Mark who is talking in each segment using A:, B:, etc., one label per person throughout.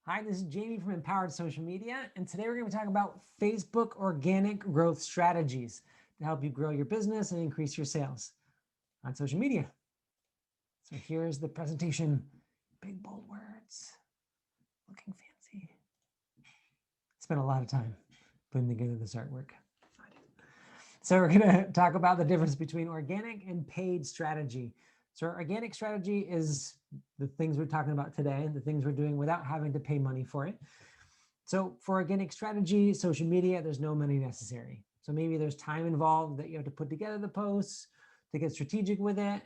A: Hi, this is Jamie from Empowered Social Media, and today we're going to be talking about Facebook organic growth strategies to help you grow your business and increase your sales on social media. So here's the presentation. Big bold words, looking fancy. Spent a lot of time putting together this artwork. So we're going to talk about the difference between organic and paid strategy. So our organic strategy is the things we're talking about today, the things we're doing without having to pay money for it. So for organic strategy, social media, there's no money necessary. So maybe there's time involved that you have to put together the posts to get strategic with it,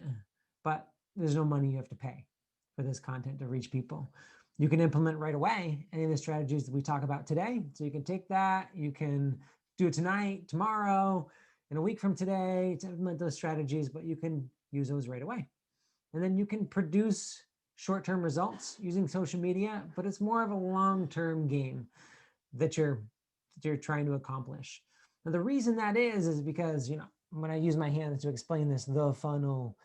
A: but there's no money you have to pay for this content to reach people. You can implement right away any of the strategies that we talk about today. So you can take that, you can do it tonight, tomorrow, in a week from today to implement those strategies, but you can use those right away. And then you can produce short-term results using social media, but it's more of a long-term game that you're trying to accomplish. Now, the reason that is because, when I use my hands to explain this, the funnel,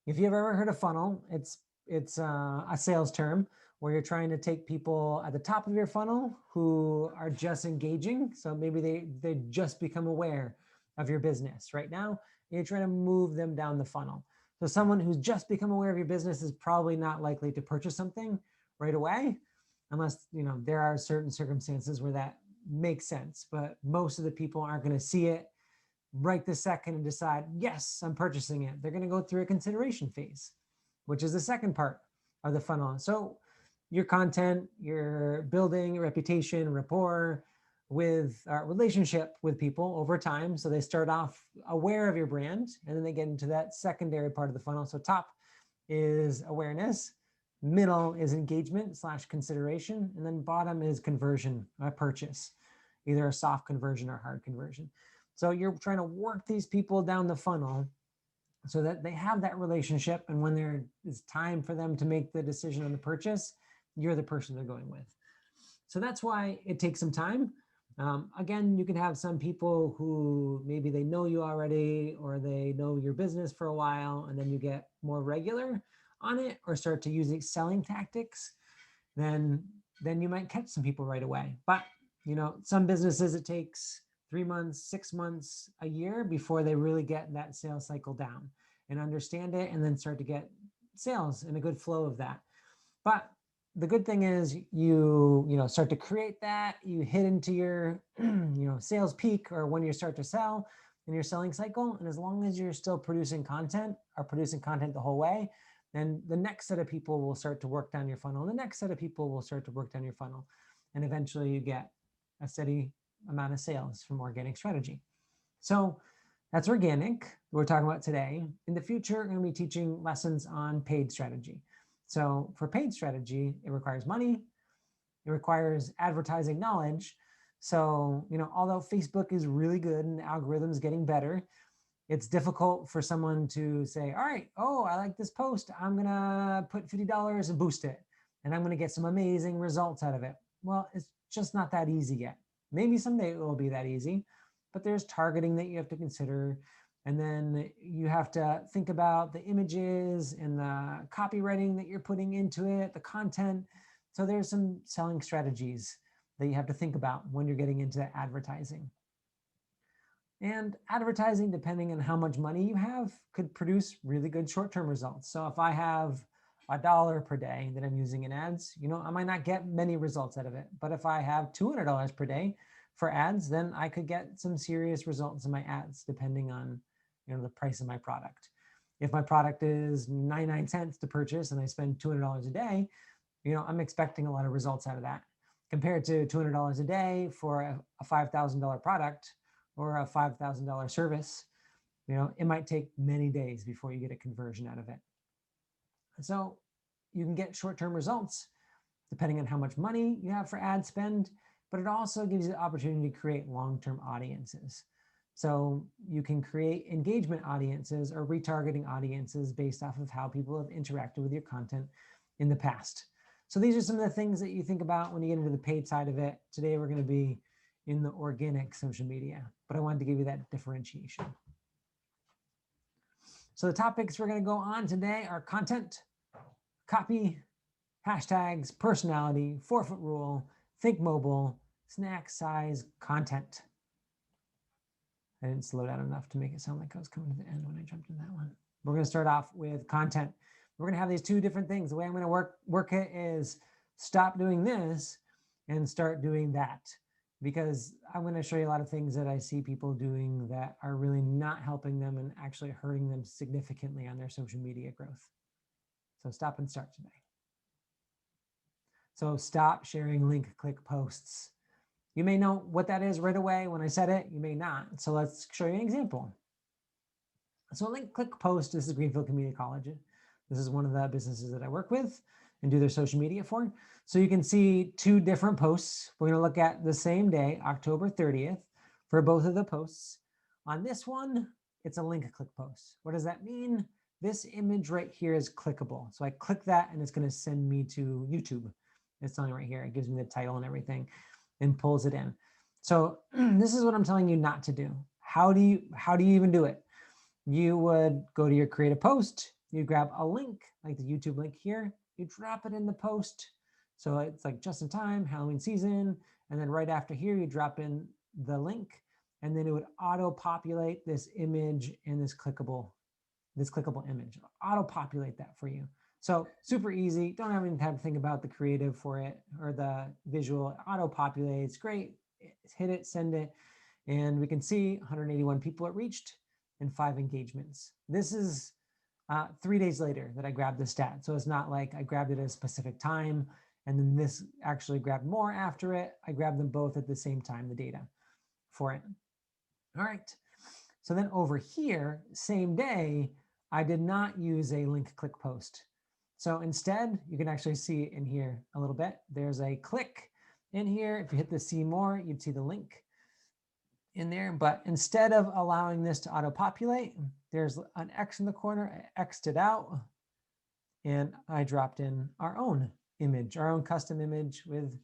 A: if you've ever heard of funnel, it's a sales term where you're trying to take people at the top of your funnel who are just engaging. So maybe they just become aware of your business right now. You're trying to move them down the funnel. So someone who's just become aware of your business is probably not likely to purchase something right away, unless there are certain circumstances where that makes sense. But most of the people aren't going to see it right this second and decide, yes, I'm purchasing it. They're going to go through a consideration phase, which is the second part of the funnel. So your content, you're building a reputation, rapport with a relationship with people over time. So they start off aware of your brand, and then they get into that secondary part of the funnel. So top is awareness, middle is engagement / consideration, and then bottom is conversion, a purchase, either a soft conversion or hard conversion. So you're trying to work these people down the funnel so that they have that relationship, and when it's time for them to make the decision on the purchase, you're the person they're going with. So that's why it takes some time. Again, you can have some people who maybe they know you already, or they know your business for a while, and then you get more regular on it or start to use selling tactics, then you might catch some people right away. But some businesses, it takes 3 months, 6 months, a year before they really get that sales cycle down and understand it, and then start to get sales and a good flow of that. But the good thing is you start to create that, you hit into your sales peak, or when you start to sell in your selling cycle. And as long as you're still producing content the whole way, then the next set of people will start to work down your funnel. And the next set of people will start to work down your funnel. And eventually you get a steady amount of sales from organic strategy. So that's organic, we're talking about today. In the future, we're going to be teaching lessons on paid strategy. So for paid strategy, it requires money. It requires advertising knowledge. So, although Facebook is really good and the algorithm is getting better, it's difficult for someone to say, all right, I like this post, I'm going to put $50 and boost it, and I'm going to get some amazing results out of it. Well, it's just not that easy yet. Maybe someday it will be that easy, but there's targeting that you have to consider. And then you have to think about the images and the copywriting that you're putting into it, the content. So there's some selling strategies that you have to think about when you're getting into advertising. And advertising, depending on how much money you have, could produce really good short-term results. So if I have $1 per day that I'm using in ads, I might not get many results out of it. But if I have $200 per day for ads, then I could get some serious results in my ads, depending on the price of my product. If my product is 99 cents to purchase and I spend $200 a day, I'm expecting a lot of results out of that, compared to $200 a day for a $5,000 product or a $5,000 service. It might take many days before you get a conversion out of it. So you can get short-term results depending on how much money you have for ad spend, but it also gives you the opportunity to create long-term audiences. So you can create engagement audiences or retargeting audiences based off of how people have interacted with your content in the past. So these are some of the things that you think about when you get into the paid side of it. Today, we're going to be in the organic social media, but I wanted to give you that differentiation. So the topics we're going to go on today are content, copy, hashtags, personality, 4-foot rule, think mobile, snack size, content. I didn't slow down enough to make it sound like I was coming to the end when I jumped in that one. We're going to start off with content. We're going to have these two different things. The way I'm going to work it is stop doing this and start doing that, because I'm going to show you a lot of things that I see people doing that are really not helping them and actually hurting them significantly on their social media growth. So stop and start today. So stop sharing link click posts. You may know what that is right away when I said it, you may not. So let's show you an example. So a link click post, this is Greenfield Community College. This is one of the businesses that I work with and do their social media for. So you can see two different posts. We're going to look at the same day, October 30th, for both of the posts. On this one, it's a link click post. What does that mean? This image right here is clickable. So I click that and it's going to send me to YouTube. It's telling me right here. It gives me the title and everything and pulls it in. So this is what I'm telling you not to do. How do you even do it? You would go to your creative post, you grab a link like the YouTube link here, you drop it in the post. So it's like just in time, Halloween season. And then right after here, you drop in the link and then it would auto-populate this image and this clickable image. Auto-populate that for you. So super easy. Don't even have to think about the creative for it or the visual. Auto-populates, great. Hit it, send it. And we can see 181 people it reached and 5 engagements. This is 3 days later that I grabbed the stat. So it's not like I grabbed it at a specific time and then this actually grabbed more after it. I grabbed them both at the same time, the data for it. All right. So then over here, same day, I did not use a link click post. So instead, you can actually see it in here a little bit. There's a click in here. If you hit the see more, you'd see the link in there. But instead of allowing this to auto-populate, there's an X in the corner. I X'd it out. And I dropped in our own image, our own custom image with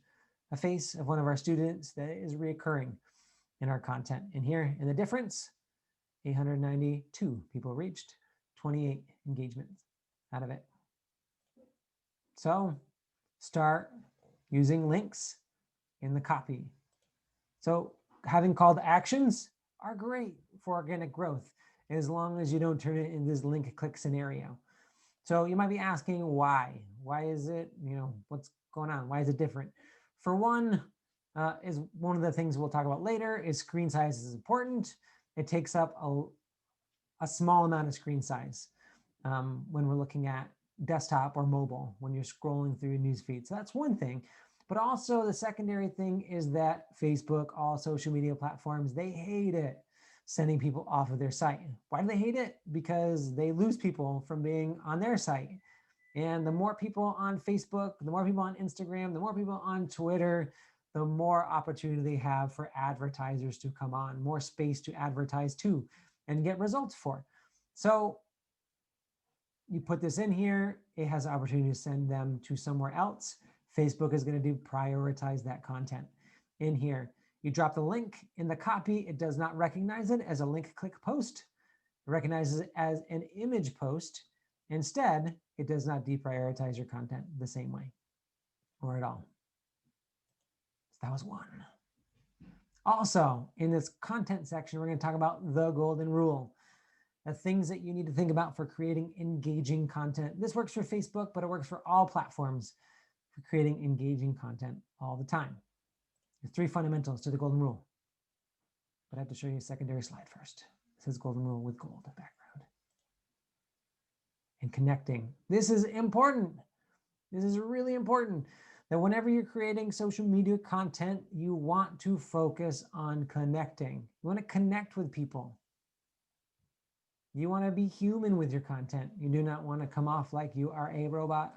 A: a face of one of our students that is reoccurring in our content in here. And the difference, 892 people reached, 28 engagements out of it. So start using links in the copy. So having call to actions are great for organic growth, as long as you don't turn it into this link click scenario. So you might be asking why? Why is it, what's going on? Why is it different? For one, is one of the things we'll talk about later is screen size is important. It takes up a small amount of screen size when we're looking at desktop or mobile, when you're scrolling through your newsfeed. So that's one thing. But also the secondary thing is that Facebook, all social media platforms, they hate it sending people off of their site. Why do they hate it? Because they lose people from being on their site. And the more people on Facebook, the more people on Instagram, the more people on Twitter, the more opportunity they have for advertisers to come on, more space to advertise to and get results for. So you put this in here, it has the opportunity to send them to somewhere else. Facebook is going to prioritize that content in here. You drop the link in the copy. It does not recognize it as a link click post. It recognizes it as an image post. Instead, it does not deprioritize your content the same way or at all. So that was one. Also, in this content section, we're going to talk about the golden rule. The things that you need to think about for creating engaging content. This works for Facebook, but it works for all platforms for creating engaging content all the time. There's 3 fundamentals to the golden rule. But I have to show you a secondary slide first. It says golden rule with gold background. And connecting. This is important. This is really important. That whenever you're creating social media content, you want to focus on connecting. You want to connect with people. You want to be human with your content. You do not want to come off like you are a robot.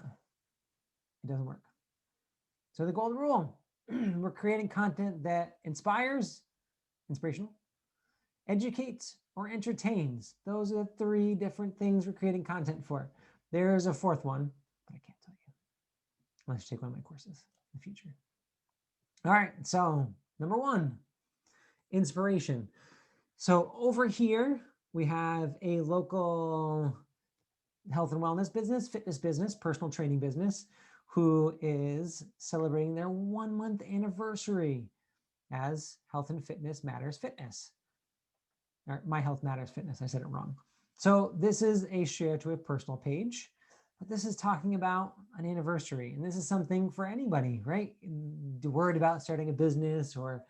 A: It doesn't work. So the golden rule, we're creating content that inspires, inspirational, educates, or entertains. Those are the 3 different things we're creating content for. There's a 4th one, but I can't tell you unless you take one of my courses in the future. All right, so number 1, inspiration. So over here, we have a local health and wellness business, fitness business, personal training business who is celebrating their 1 month anniversary as Health and Fitness Matters Fitness. Or My Health Matters Fitness, I said it wrong. So this is a share to a personal page, but this is talking about an anniversary. And this is something for anybody, right? Worried about starting a business, or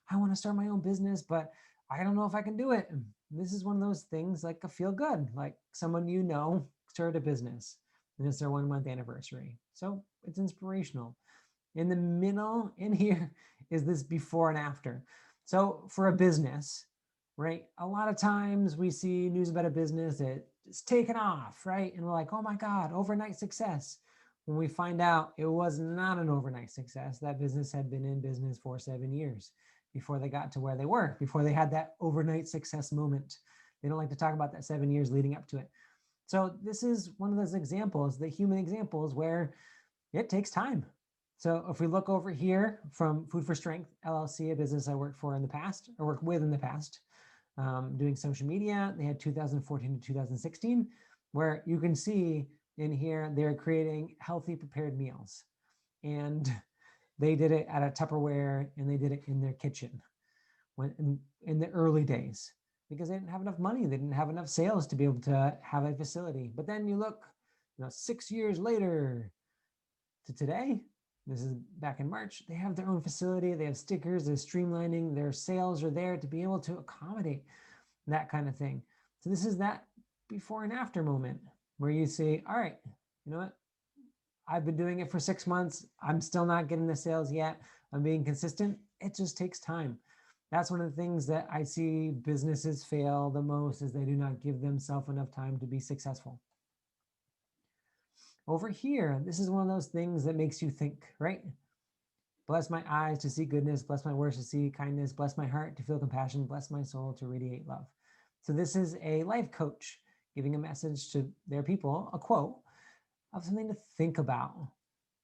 A: I want to start my own business, but I don't know if I can do it. This is one of those things like a feel good, like someone you know started a business and it's their 1 month anniversary. So it's inspirational. In the middle in here is this before and after. So for a business, right? A lot of times we see news about a business that is taken off, right? And we're like, oh my God, overnight success. When we find out it was not an overnight success, that business had been in business for 7 years before they got to where they were, before they had that overnight success moment. They don't like to talk about that 7 years leading up to it. So this is one of those examples, the human examples, where it takes time. So if we look over here from Food for Strength LLC, a business I worked for in the past, or worked with in the past, doing social media, they had 2014 to 2016, where you can see in here, they're creating healthy prepared meals. And they did it at a Tupperware, and they did it in their kitchen in the early days, because they didn't have enough money. They didn't have enough sales to be able to have a facility. But then you look, 6 years later to today, this is back in March, they have their own facility, they have stickers, they're streamlining, their sales are there to be able to accommodate that kind of thing. So this is that before and after moment where you say, all right, you know what? I've been doing it for 6 months. I'm still not getting the sales yet. I'm being consistent. It just takes time. That's one of the things that I see businesses fail the most, is they do not give themselves enough time to be successful. Over here, this is one of those things that makes you think, right? Bless my eyes to see goodness, bless my words to see kindness, bless my heart to feel compassion, bless my soul to radiate love. So this is a life coach giving a message to their people, a quote of something to think about.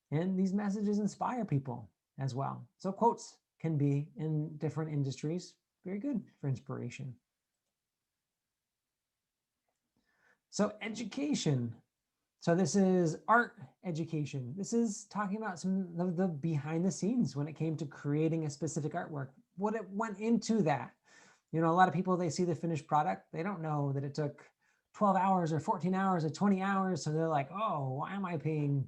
A: And these messages inspire people as well. So quotes can be in different industries very good for inspiration. So education. So this is art education. This is talking about some of the behind the scenes when it came to creating a specific artwork, what it went into that. A lot of people, they see the finished product. They don't know that it took 12 hours or 14 hours or 20 hours. So they're like, oh, why am I paying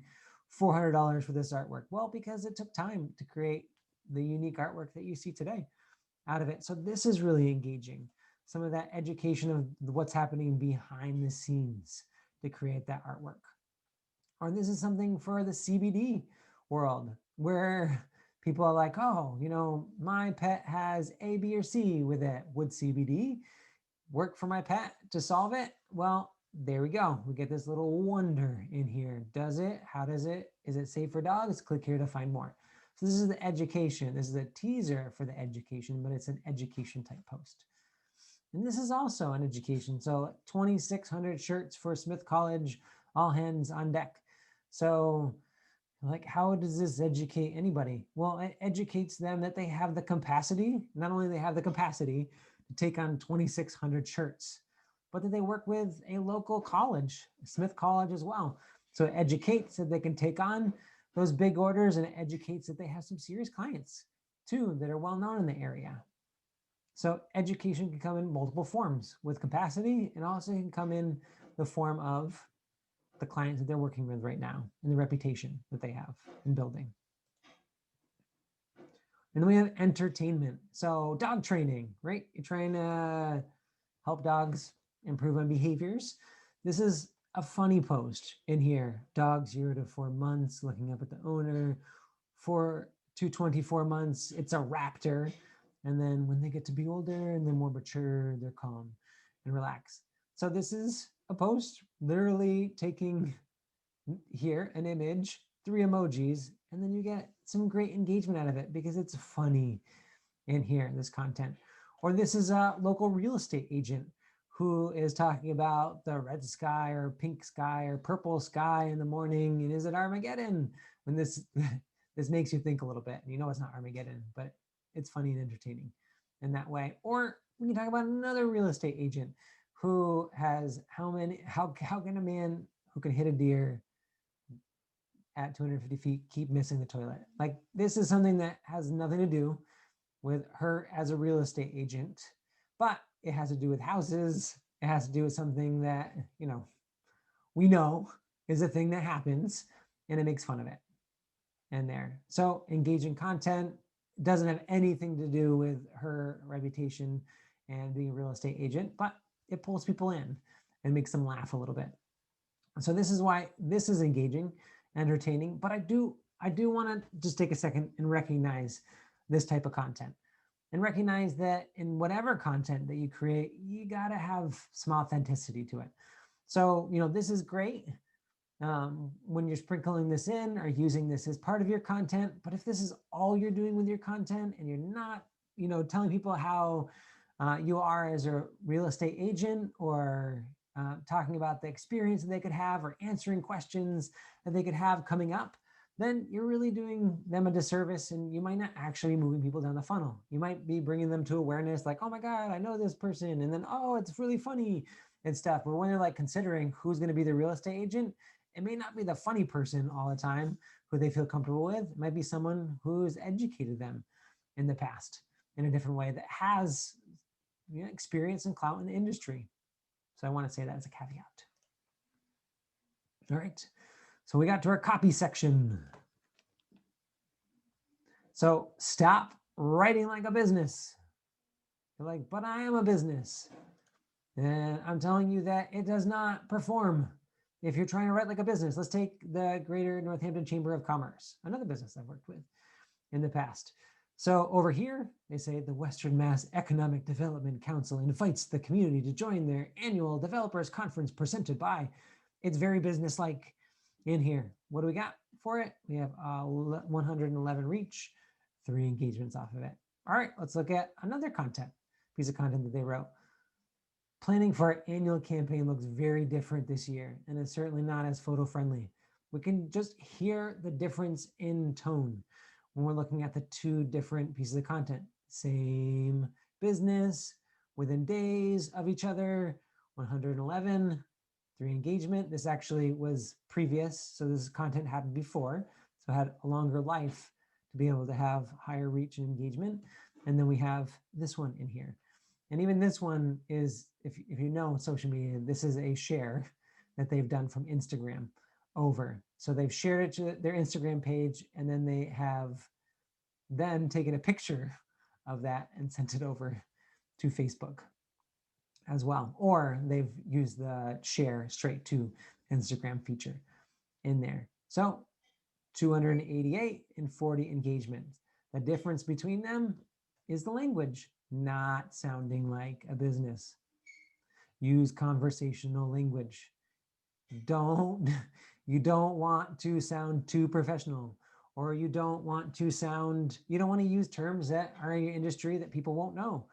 A: $400 for this artwork? Well, because it took time to create the unique artwork that you see today out of it. So this is really engaging. Some of that education of what's happening behind the scenes to create that artwork. Or this is something for the CBD world, where people are like, oh, my pet has A, B, or C with it. Would CBD work for my pet to solve it? Well, there we go. We get this little wonder in here. Does it? How does it? Is it safe for dogs? Click here to find more. So this is the education. This is a teaser for the education, but it's an education type post. And this is also an education. So 2,600 shirts for Smith College, all hands on deck. So like, how does this educate anybody? Well, it educates them that they have the capacity. Not only they have the capacity to take on 2,600 shirts, but that they work with a local college, Smith College as well. So it educates that they can take on those big orders, and it educates that they have some serious clients too that are well known in the area. So education can come in multiple forms with capacity, and also can come in the form of the clients that they're working with right now and the reputation that they have in building. And then we have entertainment. So dog training, right? You're trying to help dogs improve on behaviors. This is a funny post in here. Dogs 0 to 4 months, looking up at the owner. 4 to 24 months, it's a raptor. And then when they get to be older and they're more mature, they're calm and relaxed. So this is a post literally taking here an image, 3 emojis, and then you get some great engagement out of it because it's funny in here, this content. Or this is a local real estate agent who is talking about the red sky or pink sky or purple sky in the morning, and is it Armageddon? When this this makes you think a little bit. It's not Armageddon, but it's funny and entertaining in that way. Or we can talk about another real estate agent who has how can a man who can hit a deer at 250 feet keep missing the toilet. Like, this is something that has nothing to do with her as a real estate agent, but it has to do with houses. It has to do with something that, we know is a thing that happens, and it makes fun of it in there. So engaging content doesn't have anything to do with her reputation and being a real estate agent, but it pulls people in and makes them laugh a little bit. So this is why this is engaging, entertaining, but I do want to just take a second and recognize this type of content and recognize that in whatever content that you create, you got to have some authenticity to it. So, this is great when you're sprinkling this in or using this as part of your content. But if this is all you're doing with your content and you're not, telling people how you are as a real estate agent, or talking about the experience that they could have, or answering questions that they could have coming up, then you're really doing them a disservice, and you might not actually be moving people down the funnel. You might be bringing them to awareness, like, oh my God, I know this person. And then, oh, it's really funny and stuff. But when they're like considering who's going to be the real estate agent, it may not be the funny person all the time who they feel comfortable with. It might be someone who's educated them in the past in a different way, that has experience and clout in the industry. So I want to say that as a caveat. All right. So we got to our copy section. So stop writing like a business. You're like, but I am a business. And I'm telling you that it does not perform if you're trying to write like a business. Let's take the Greater Northampton Chamber of Commerce, another business I've worked with in the past. So over here, they say the Western Mass Economic Development Council invites the community to join their annual developers conference presented by. It's very business-like in here. What do we got for it? We have 111 reach, 3 engagements off of it. All right, let's look at another piece of content that they wrote. Planning for our annual campaign looks very different this year, and it's certainly not as photo-friendly. We can just hear the difference in tone when we're looking at the 2 different pieces of content. Same business, within days of each other, 111, 3 engagement. This actually was previous, so this content happened before, so it had a longer life to be able to have higher reach and engagement. And then we have this one in here. And even this one is, if you know social media, this is a share that they've done from Instagram over. So they've shared it to their Instagram page, and then they have then taken a picture of that and sent it over to Facebook as well. Or they've used the share straight to Instagram feature in there. So 288 and 40 engagements. The difference between them is the language, not sounding like a business. Use conversational language. You don't want to sound too professional, or you don't want to use terms that are in your industry that people won't know.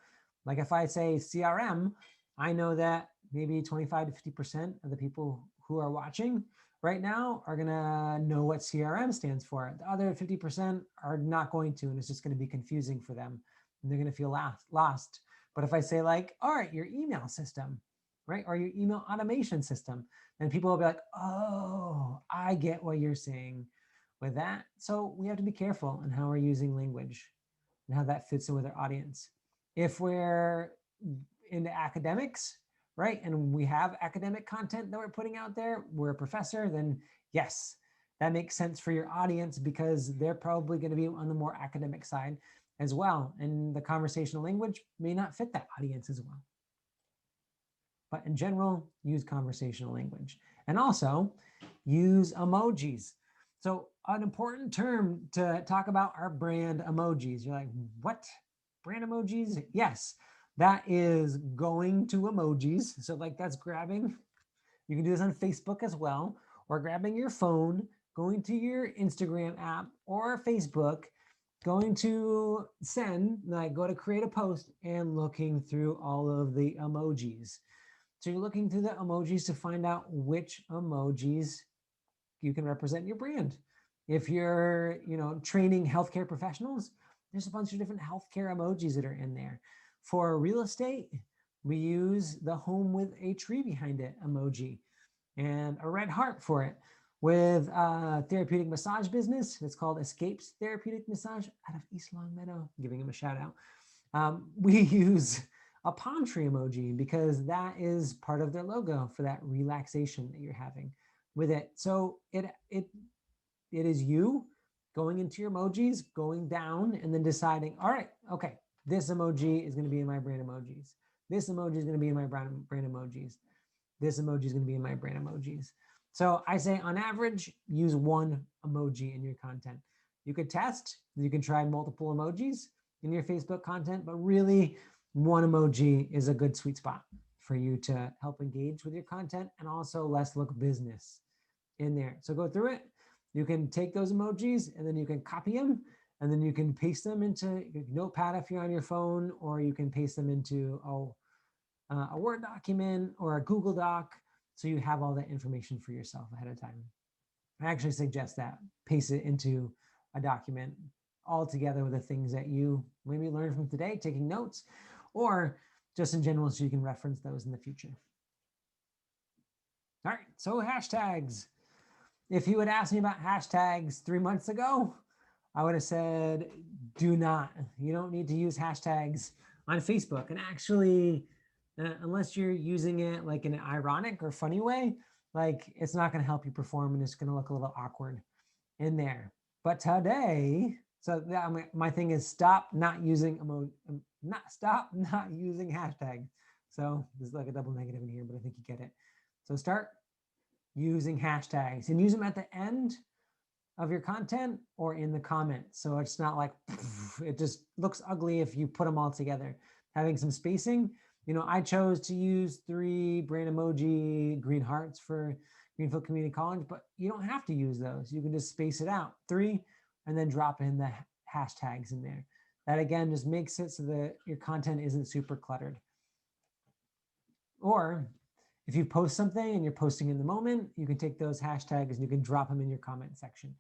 A: Like if I say CRM, I know that maybe 25 to 50% of the people who are watching right now are gonna know what CRM stands for. The other 50% are not going to, and it's just gonna be confusing for them, and they're gonna feel lost. But if I say like, all right, your email system, right, or your email automation system, then people will be like, oh, I get what you're saying with that. So we have to be careful in how we're using language and how that fits in with our audience. If we're into academics, right, and we have academic content that we're putting out there, we're a professor, then yes, that makes sense for your audience, because they're probably going to be on the more academic side as well. And the conversational language may not fit that audience as well. But in general, use conversational language. And also use emojis. So an important term to talk about are brand emojis. You're like, what? Brand emojis? Yes, that is going to emojis. So like that's grabbing, you can do this on Facebook as well, or grabbing your phone, going to your Instagram app or Facebook, going to send, like go to create a post and looking through all of the emojis. So you're looking through the emojis to find out which emojis you can represent your brand. If you're, training healthcare professionals, there's a bunch of different healthcare emojis that are in there. For real estate, we use the home with a tree behind it emoji and a red heart for it. with a therapeutic massage business. It's called Escapes Therapeutic Massage out of East Longmeadow. Giving him a shout out. We use a palm tree emoji because that is part of their logo for that relaxation that you're having with it. So it is you going into your emojis, going down, and then deciding, all right, okay, this emoji is going to be in my brand emojis. This emoji is going to be in my brand emojis. This emoji is going to be in my brand emojis. So I say on average, use one emoji in your content. You could test, you can try multiple emojis in your Facebook content, but really one emoji is a good sweet spot for you to help engage with your content and also less look business in there. So go through it. You can take those emojis and then you can copy them and then you can paste them into Notepad if you're on your phone, or you can paste them into a Word document or a Google Doc, so you have all that information for yourself ahead of time. I actually suggest that. Paste it into a document all together with the things that you maybe learned from today, taking notes, or just in general so you can reference those in the future. All right, so hashtags. If you had asked me about hashtags 3 months ago, I would have said, do not. You don't need to use hashtags on Facebook. And actually, unless you're using it like in an ironic or funny way, like it's not going to help you perform and it's going to look a little awkward in there. But today, so my thing is stop not using hashtags. So there's like a double negative in here, but I think you get it. So start using hashtags and use them at the end of your content or in the comments. So it's not like, it just looks ugly if you put them all together. Having some spacing. I chose to use 3 brand emoji green hearts for Greenfield Community College, but you don't have to use those. You can just space it out 3 and then drop in the hashtags in there. That again just makes it so that your content isn't super cluttered. Or if you post something and you're posting in the moment, you can take those hashtags and you can drop them in your comment section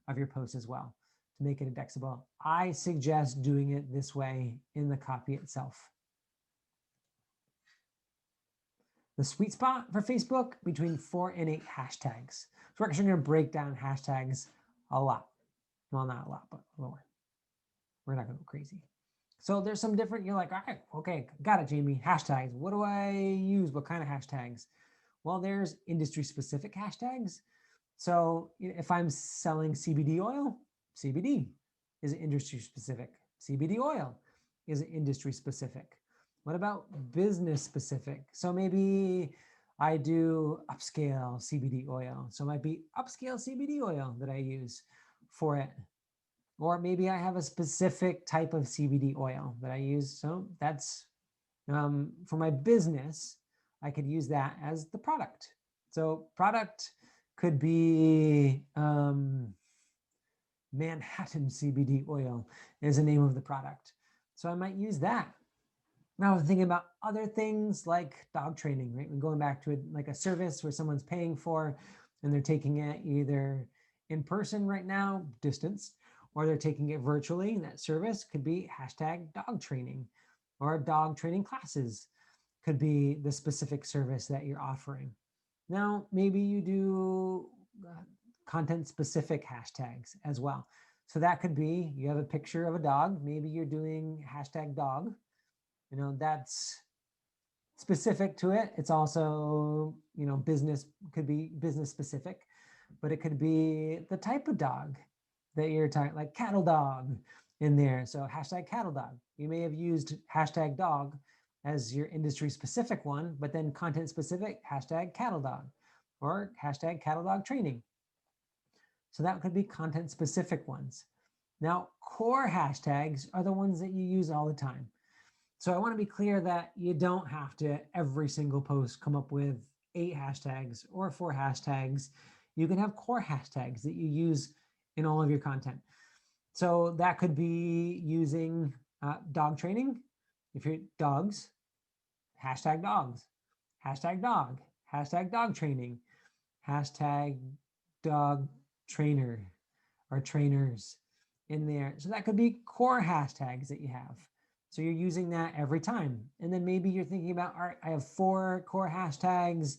A: of your post as well to make it indexable. I suggest doing it this way in the copy itself. The sweet spot for Facebook, between 4 and 8 hashtags. So we're actually going to break down hashtags a lot. Well, not a lot, but lower. We're not going to go crazy. So there's some different, you're like, all right, okay, got it, Jamie. Hashtags. What do I use? What kind of hashtags? Well, there's industry specific hashtags. So if I'm selling CBD oil, CBD is industry specific. CBD oil is industry specific. What about business specific? So maybe I do upscale CBD oil. So it might be upscale CBD oil that I use for it. Or maybe I have a specific type of CBD oil that I use. So that's for my business, I could use that as the product. So product could be Manhattan CBD oil is the name of the product. So I might use that. Now I was thinking about other things like dog training, right? We're going back to like a service where someone's paying for and they're taking it either in person right now, distanced, or they're taking it virtually. And that service could be hashtag dog training, or dog training classes could be the specific service that you're offering. Now, maybe you do content specific hashtags as well. So that could be, you have a picture of a dog, maybe you're doing hashtag dog. That's specific to it. It's also, business, could be business specific, but it could be the type of dog that you're talking, like cattle dog in there. So hashtag cattle dog. You may have used hashtag dog as your industry specific one, but then content specific, hashtag cattle dog or hashtag cattle dog training. So that could be content specific ones. Now, core hashtags are the ones that you use all the time. So I want to be clear that you don't have to every single post come up with 8 hashtags or 4 hashtags. You can have core hashtags that you use in all of your content. So that could be using dog training. If you're dogs, hashtag dogs, hashtag dog, hashtag dog training, hashtag dog trainer or trainers in there. So that could be core hashtags that you have. So you're using that every time. And then maybe you're thinking about, all right, I have 4 core hashtags.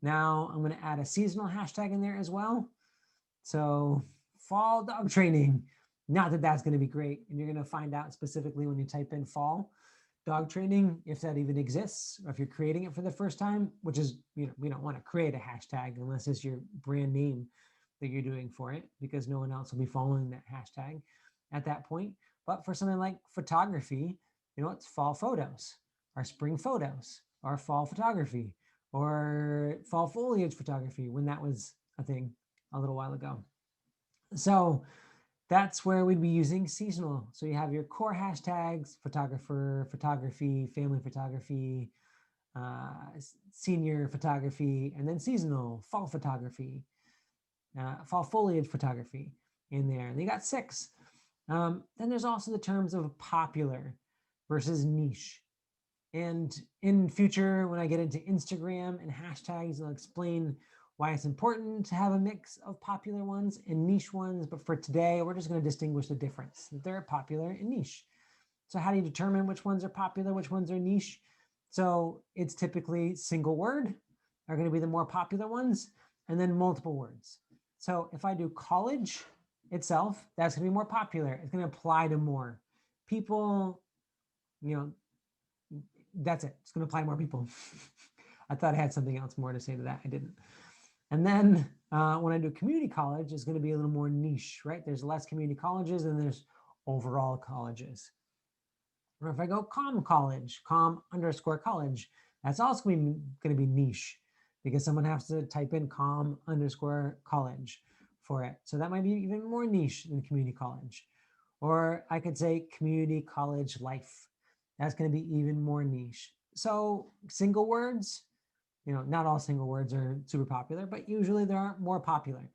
A: Now I'm going to add a seasonal hashtag in there as well. So fall dog training, not that that's going to be great. And you're going to find out specifically when you type in fall dog training, if that even exists, or if you're creating it for the first time, which is, we don't want to create a hashtag unless it's your brand name that you're doing for it, because no one else will be following that hashtag at that point. But for something like photography, it's fall photos, or spring photos, or fall photography, or fall foliage photography, when that was a thing a little while ago. So that's where we'd be using seasonal. So you have your core hashtags: photographer, photography, family photography, senior photography, and then seasonal, fall photography, fall foliage photography in there. And you got 6. Then there's also the terms of popular versus niche. And in future, when I get into Instagram and hashtags, I'll explain why it's important to have a mix of popular ones and niche ones. But for today, we're just going to distinguish the difference. They're popular and niche. So how do you determine which ones are popular, which ones are niche? So it's typically single word are going to be the more popular ones, and then multiple words. So if I do college itself, that's going to be more popular. It's going to apply to more people. That's it. It's going to apply to more people. I thought I had something else more to say to that. I didn't. And then when I do community college, it's going to be a little more niche, right? There's less community colleges than there's overall colleges. Or if I go college, com_college, that's also going to be niche, because someone has to type in com_college for it. So that might be even more niche than community college. Or I could say community college life. That's going to be even more niche. So single words, not all single words are super popular, but usually they are more popular.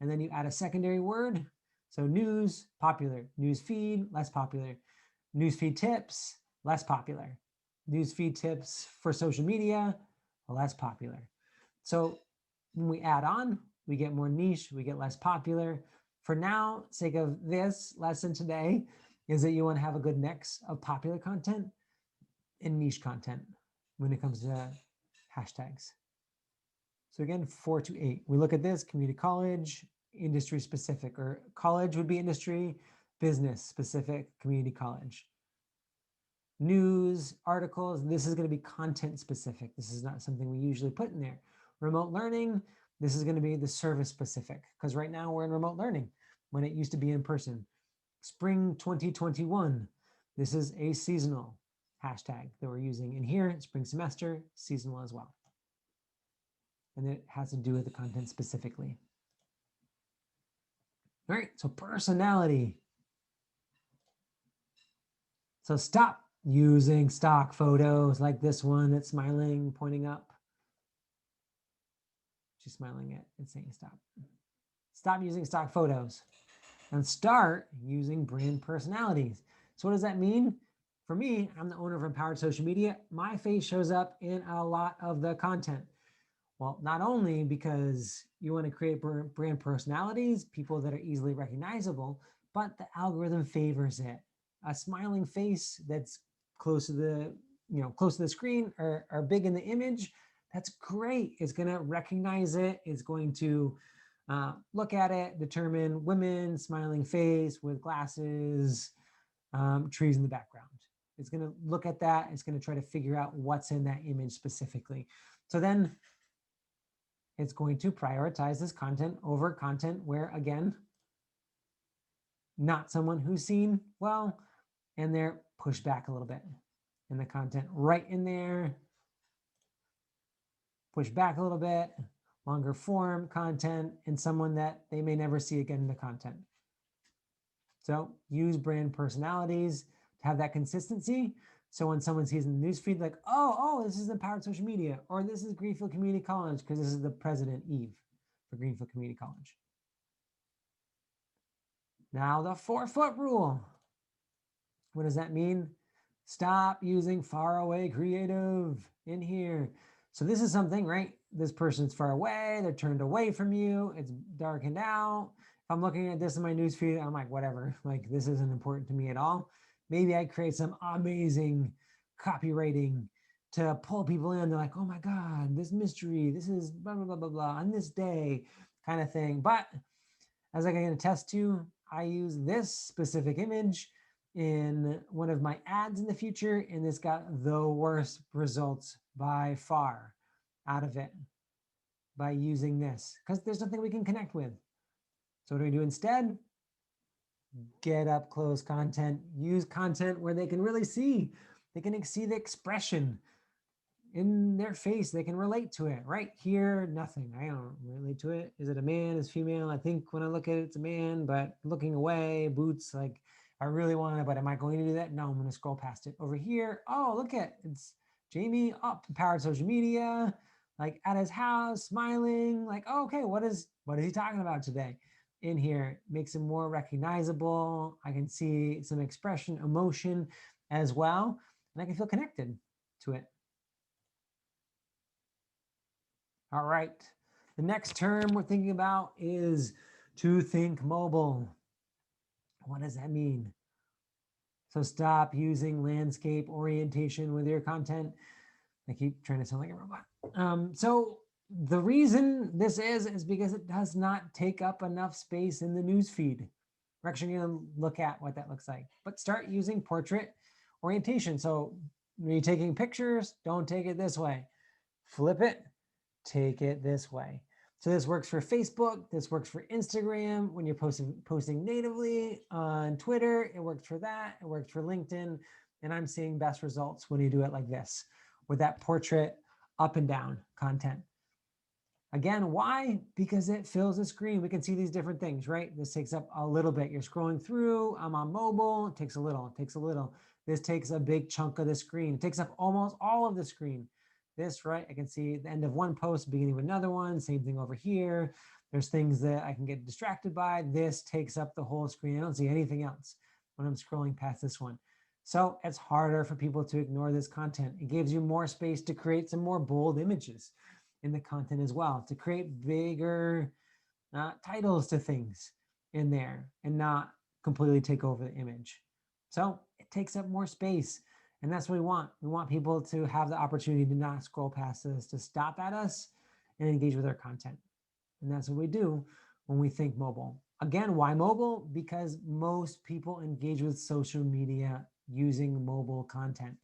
A: And then you add a secondary word. So news, popular. News feed, less popular. Newsfeed tips, less popular. Newsfeed tips for social media, less popular. So when we add on, we get more niche, we get less popular. For now, sake of this lesson today, is that you want to have a good mix of popular content and niche content when it comes to hashtags. So again, 4 to 8. We look at this: community college, industry specific, or college would be industry, business specific, community college. News, articles, this is going to be content specific. This is not something we usually put in there. Remote learning, this is going to be the service specific, because right now we're in remote learning when it used to be in person. Spring 2021, this is a seasonal hashtag that we're using in here. Spring semester, seasonal as well. And it has to do with the content specifically. All right, so personality. So stop using stock photos like this one that's smiling, pointing up. She's smiling at and saying stop. Stop using stock photos and start using brand personalities. So what does that mean? For me, I'm the owner of Empowered Social Media. My face shows up in a lot of the content. Well, not only because you want to create brand personalities, people that are easily recognizable, but the algorithm favors it. A smiling face that's close to the screen or big in the image, that's great. It's going to recognize it. It's going to look at it, determine women, smiling face with glasses, trees in the background. It's going to look at that. It's going to try to figure out what's in that image specifically. So then it's going to prioritize this content over content where, again, not someone who's seen well, and they're pushed back a little bit in the content right in there. Push back a little bit, longer form content, and someone that they may never see again in the content. So use brand personalities to have that consistency. So when someone sees in the newsfeed, like, oh, this is Empowered Social Media, or this is Greenfield Community College, because this is the President Eve for Greenfield Community College. Now the 4-foot rule. What does that mean? Stop using faraway creative in here. So this is something, right? This person's far away, they're turned away from you, it's darkened out. If I'm looking at this in my newsfeed, I'm like, whatever, like this isn't important to me at all. Maybe I create some amazing copywriting to pull people in. They're like, oh my God, this mystery, this is blah, blah, blah, blah, blah, on this day kind of thing. But As I can attest to, I use this specific image in one of my ads in the future, and this got the worst results by far out of it by using this, because there's nothing we can connect with. So what do we do instead? Get up close content, use content where they can really see. They can see the expression in their face. They can relate to it. Right here, nothing. I don't relate to it. Is it a man? Is female? I think when I look at it, it's a man, but looking away, boots, like I really want it, but am I going to do that? No, I'm going to scroll past it. Over here, oh, look at it's Jamie up, powered social media, like at his house, smiling, like, oh, okay, what is he talking about today? In here makes it more recognizable. I can see some expression, emotion as well, and I can feel connected to it. All right, the next term we're thinking about is to think mobile. What does that mean? So stop using landscape orientation with your content. I keep trying to sound like a robot. So the reason this is because it does not take up enough space in the news feed. We're actually going to look at what that looks like, but start using portrait orientation. So when you're taking pictures, don't take it this way. Flip it, take it this way. So this works for Facebook, this works for Instagram, when you're posting natively on Twitter, it works for that, it works for LinkedIn, and I'm seeing best results when you do it like this, with that portrait up and down content. Again, why? Because it fills the screen. We can see these different things, right? This takes up a little bit. You're scrolling through, I'm on mobile, it takes a little, it takes a little. This takes a big chunk of the screen. It takes up almost all of the screen. This, right, I can see the end of one post, beginning of another one, same thing over here. There's things that I can get distracted by. This takes up the whole screen. I don't see anything else when I'm scrolling past this one. So it's harder for people to ignore this content. It gives you more space to create some more bold images in the content as well, to create bigger titles to things in there and not completely take over the image. So it takes up more space. And that's what we want. We want people to have the opportunity to not scroll past us, to stop at us and engage with our content. And that's what we do when we think mobile. Again, why mobile? Because most people engage with social media using mobile content.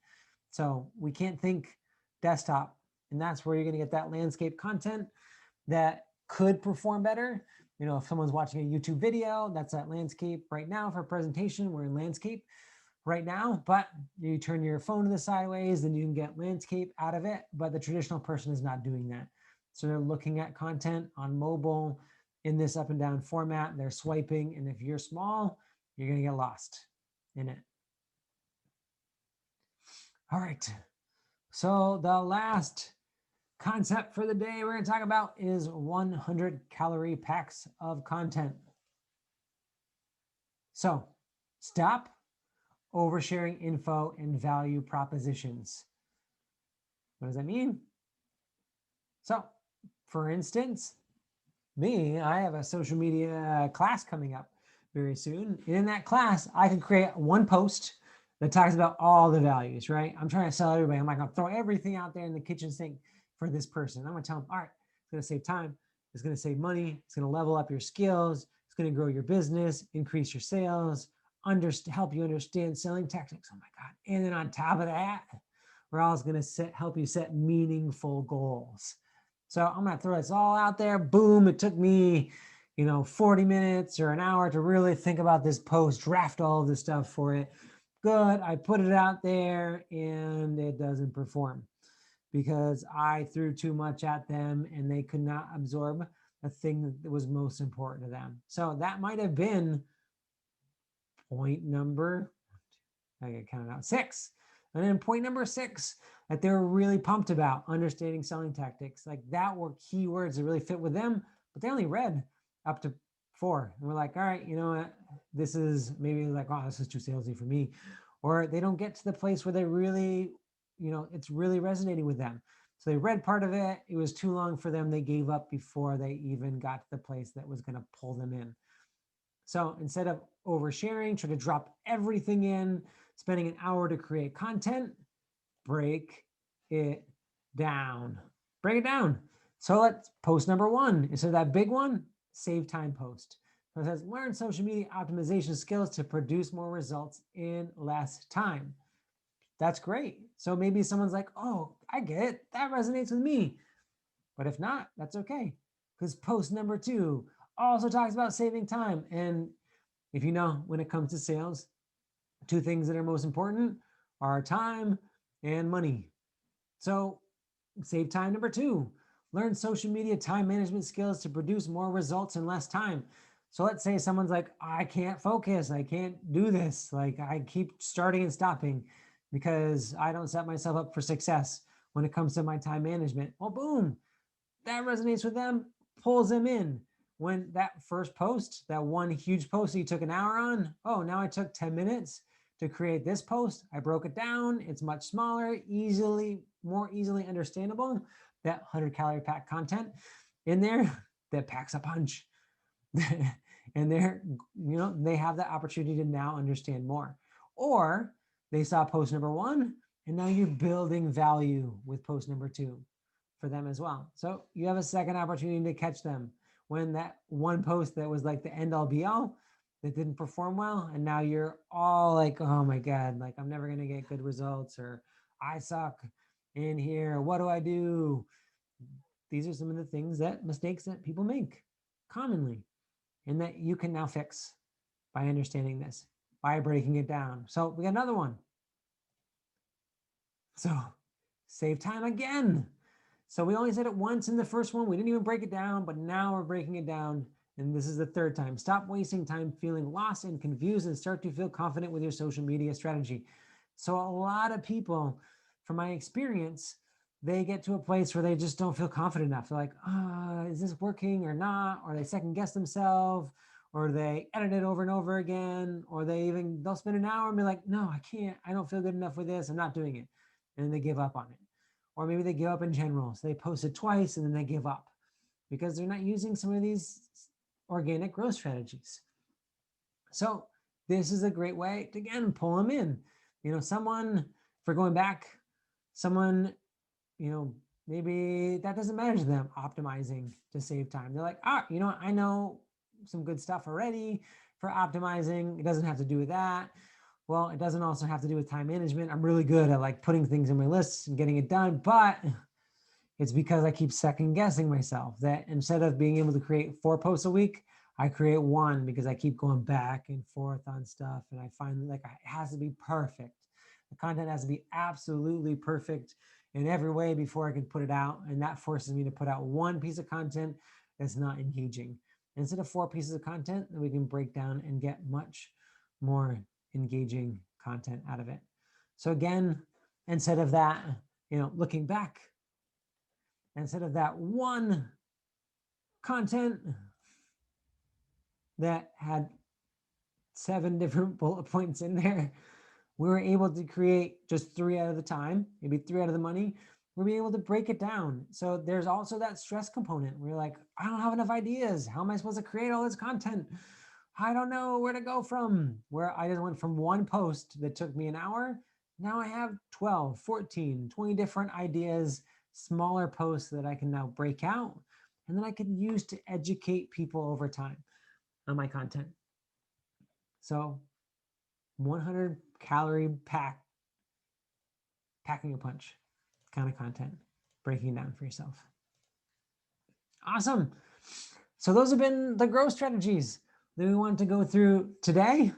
A: So we can't think desktop. And that's where you're going to get that landscape content that could perform better. You know, if someone's watching a YouTube video, that's that landscape right now for a presentation. We're in landscape right now, but you turn your phone to the sideways, then you can get landscape out of it. But the traditional person is not doing that. So they're looking at content on mobile in this up and down format. They're swiping. And if you're small, you're going to get lost in it. All right. So the last concept for the day we're going to talk about is 100 calorie packs of content. So stop oversharing info and value propositions. What does that mean? So for instance, I have a social media class coming up very soon. And in that class, I can create one post that talks about all the values, right? I'm trying to sell everybody. I'm not going to throw everything out there in the kitchen sink for this person. I'm going to tell them, all right, it's going to save time. It's going to save money. It's going to level up your skills. It's going to grow your business, increase your sales, help you understand selling tactics. Oh my God. And then on top of that, we're also going to help you set meaningful goals. So I'm going to throw this all out there. Boom. It took me, 40 minutes or an hour to really think about this post, draft all of this stuff for it. Good. I put it out there and it doesn't perform because I threw too much at them and they could not absorb the thing that was most important to them. So that might have been point number, I got counted out, 6. And then point number 6 that they were really pumped about, understanding selling tactics. Like that were keywords that really fit with them, but they only read up to 4. And we're like, all right, you know what? This is maybe like, oh, this is too salesy for me. Or they don't get to the place where they really, it's really resonating with them. So they read part of it. It was too long for them. They gave up before they even got to the place that was going to pull them in. So instead of oversharing, try to drop everything in, spending an hour to create content, break it down. Break it down. So let's post number 1. Instead of that big one, save time post. So it says, learn social media optimization skills to produce more results in less time. That's great. So maybe someone's like, oh, I get it. That resonates with me. But if not, that's okay. Because post number 2 also talks about saving time. And if you know, when it comes to sales, 2 things that are most important are time and money. So save time number 2. Learn social media time management skills to produce more results in less time. So let's say someone's like, I can't focus. I can't do this. Like I keep starting and stopping because I don't set myself up for success when it comes to my time management. Well, boom, that resonates with them, pulls them in. When that first post, that one huge post that you took an hour on, oh, now I took 10 minutes to create this post. I broke it down. It's much smaller, more easily understandable. That 100-calorie pack content in there that packs a punch. And they have that opportunity to now understand more. Or they saw post number 1, and now you're building value with post number 2 for them as well. So you have a second opportunity to catch them when that one post that was like the end all be all that didn't perform well. And now you're all like, oh my God, like I'm never going to get good results, or I suck in here. What do I do? These are some of the mistakes that people make commonly, and that you can now fix by understanding this, by breaking it down. So we got another one. So save time again. So we only said it once in the first one. We didn't even break it down, but now we're breaking it down. And this is the third time. Stop wasting time feeling lost and confused and start to feel confident with your social media strategy. So a lot of people, from my experience, they get to a place where they just don't feel confident enough. They're like, is this working or not? Or they second guess themselves, or they edit it over and over again, or they'll spend an hour and be like, no, I can't. I don't feel good enough with this. I'm not doing it. And then they give up on it. Or maybe they give up in general. So they post it twice and then they give up because they're not using some of these organic growth strategies. So this is a great way to, again, pull them in. Someone, for going back, someone, maybe that doesn't matter to them, optimizing to save time. They're like, I know some good stuff already for optimizing. It doesn't have to do with that. Well, it doesn't also have to do with time management. I'm really good at like putting things in my lists and getting it done, but it's because I keep second guessing myself, that instead of being able to create 4 posts a week, I create 1 because I keep going back and forth on stuff. And I find like it has to be perfect. The content has to be absolutely perfect in every way before I can put it out. And that forces me to put out 1 piece of content that's not engaging. Instead of 4 pieces of content that we can break down and get much more engaging content out of it. So again, instead of that, looking back, instead of that 1 content that had 7 different bullet points in there, we were able to create just 3 out of the time, maybe 3 out of the money. We'll be able to break it down. So there's also that stress component where you're like, I don't have enough ideas. How am I supposed to create all this content? I don't know where to go from. Where I just went from 1 post that took me an hour. Now I have 12, 14, 20 different ideas, smaller posts that I can now break out, and then I can use to educate people over time on my content. So 100-calorie packing a punch kind of content, breaking down for yourself. Awesome. So those have been the growth strategies that we want to go through today.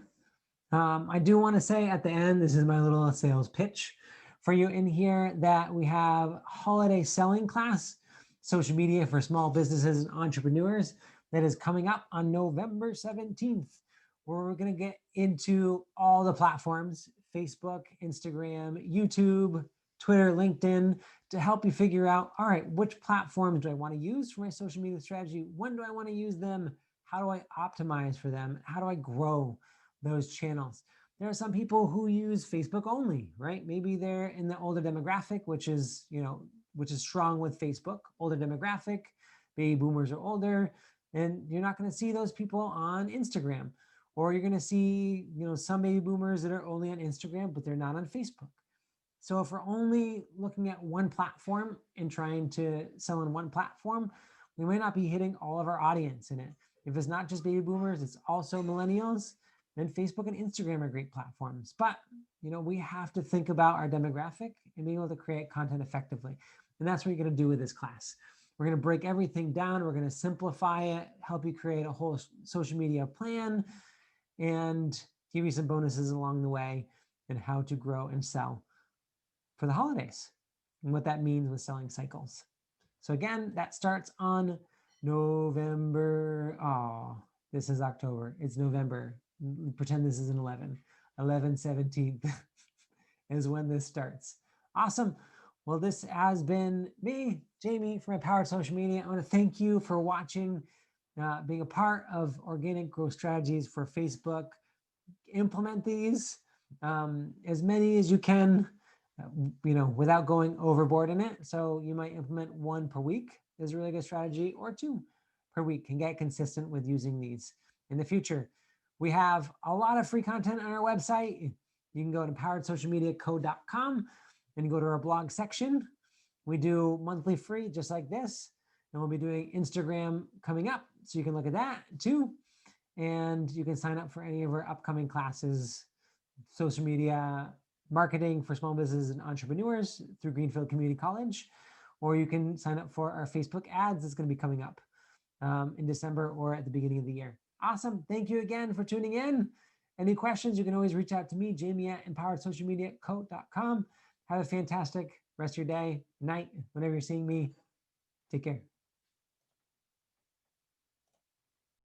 A: I do want to say at the end, this is my little sales pitch for you in here, that we have holiday selling class, social media for small businesses and entrepreneurs, that is coming up on November 17th, where we're going to get into all the platforms, Facebook, Instagram, YouTube, Twitter, LinkedIn, to help you figure out, all right, which platforms do I want to use for my social media strategy? When do I want to use them? How do I optimize for them? How do I grow those channels? There are some people who use Facebook only, right? Maybe they're in the older demographic, which is strong with Facebook, older demographic, baby boomers are older, and you're not going to see those people on Instagram. Or you're going to see, some baby boomers that are only on Instagram, but they're not on Facebook. So if we're only looking at one platform and trying to sell on one platform, we might not be hitting all of our audience in it. If it's not just baby boomers, it's also millennials, then Facebook and Instagram are great platforms. But we have to think about our demographic and being able to create content effectively. And that's what you're going to do with this class. We're going to break everything down. We're going to simplify it, help you create a whole social media plan, and give you some bonuses along the way and how to grow and sell for the holidays and what that means with selling cycles. So again, that starts on November. Oh, this is October. It's November. Pretend this is an 11/17th is when this starts. Awesome. Well, this has been me, Jamie, from Empowered Social Media. I want to thank you for watching, being a part of Organic Growth Strategies for Facebook. Implement these, as many as you can, without going overboard in it. So you might implement 1 per week is a really good strategy, or 2 per week, and get consistent with using these in the future. We have a lot of free content on our website. You can go to empoweredsocialmediacode.com and go to our blog section. We do monthly free just like this, and we'll be doing Instagram coming up, so you can look at that too. And you can sign up for any of our upcoming classes, social media marketing for small businesses and entrepreneurs through Greenfield Community College, or you can sign up for our Facebook ads that's going to be coming up in December or at the beginning of the year. Awesome. Thank you again for tuning in. Any questions, you can always reach out to me, Jamie at empoweredsocialmediaco.com. Have a fantastic rest of your day, night, whenever you're seeing me. Take care.